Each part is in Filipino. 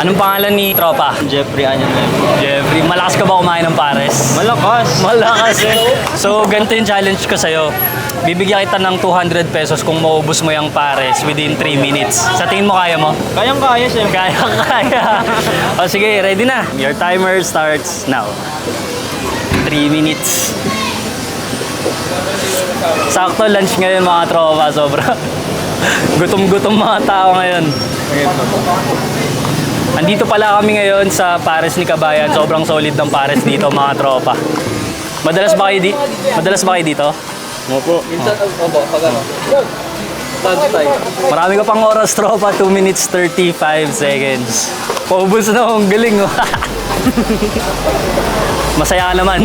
Anong pangalan ni tropa? Jeffrey, ano na yun? Jeffrey, malakas ka ba kumain ng pares? Malakas. Malakas eh. So, ganito yung challenge ko sa'yo. Bibigyan kita ng 200 pesos kung maubos mo yung pares within 3 minutes. Sa tingin mo, kaya mo? Kayang-kaya, sir. Kaya. O sige, ready na. Your timer starts now. 3 minutes. Sakto lunch ngayon mga tropa. Sobra. Gutom-gutom mga tao ngayon. Andito pala kami ngayon sa Pares ni Kabayan. Sobrang solid ng pares dito mga tropa. Madalas ba kayo dito? Opo. Minsan, opo, pag ano. Lunchtime. Marami ka pang oras tropa. 2 minutes 35 seconds. Paubos na akong galing. Oh. Masaya ka naman.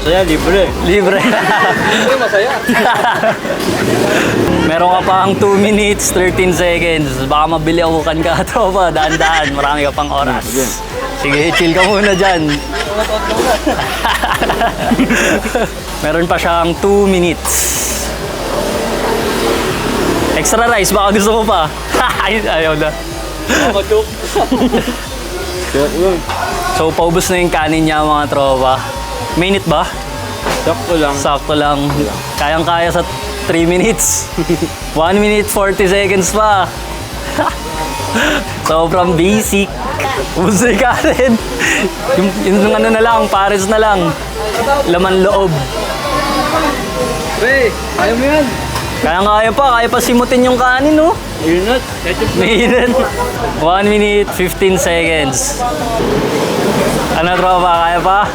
Saya, libre. Libre. Siyempre, masaya. Meron ka pang 2 minutes 13 seconds. Baka mabili ako kan ka tropa. Daan-daan. Marami ka pang oras. Sige, chill ka muna dyan. Meron pa siyang 2 minutes. Extra rice, baka gusto mo pa. Ayaw na. Joke. So, paubos na yung kanin niya mga tropa. Minute ba? Sakto lang. Sakto lang. Kayang-kaya sa 3 minutes. 1 minute 40 seconds pa. Sobrang basic. Ubus na yung kanin. Yung ano na lang, pares na lang. Laman loob. Pre, ayaw mo yan. Kaya pa simutin yung kanin, no? Inat. Minute. 1 minute 15 seconds. Ano tropa, kaya pa?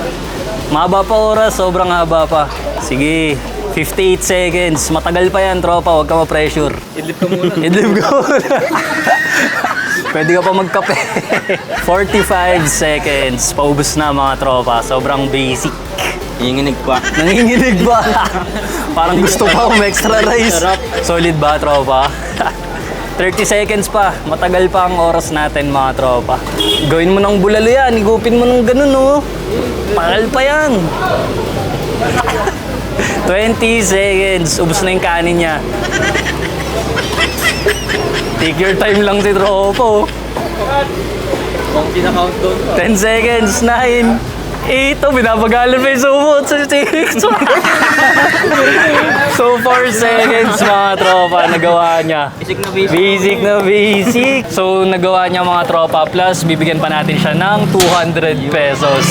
Mahaba pa oras, sobrang haba pa. Sige, 58 seconds. Matagal pa yan tropa, huwag ka ma-pressure. Idlip ka muna. Idlip ko muna. Pwede ka pa magkape. 45 seconds. Paubos na mga tropa. Sobrang basic. Nanginginig pa. Nanginginig ba? Parang gusto pa akong extra rice. Solid ba, tropa? 30 seconds pa. Matagal pa ang oras natin, mga tropa. Gawin mo ng bulalo yan. Igupin mo ng ganun, no? Tagal pa yan. 20 seconds. Ubus na yung kanin niya. Take your time lang si tropa, oh. Kung kinakountdown pa. 10 seconds. 9. 8, binabagalan pa yung sumot sa 6. So 4 seconds mga tropa, nagawa niya. Basic na basic. Basic na basic. So nagawa niya mga tropa, plus bibigyan pa natin siya ng 200 pesos.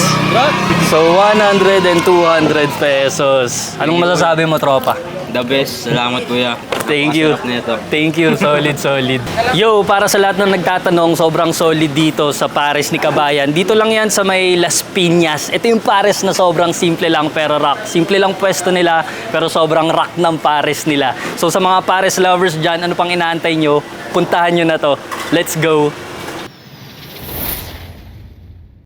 So 100 and 200 pesos. Anong masasabi mo tropa? The best. Salamat, kuya. Thank you. Masarap na ito. Thank you. Solid, solid. Yo, para sa lahat ng nagtatanong, sobrang solid dito sa Pares ni Kabayan. Dito lang yan sa may Las Piñas. Ito yung Pares na sobrang simple lang pero rock. Simple lang pwesto nila pero sobrang rock ng Pares nila. So sa mga Pares lovers dyan, ano pang inaantay nyo? Puntahan nyo na to. Let's go.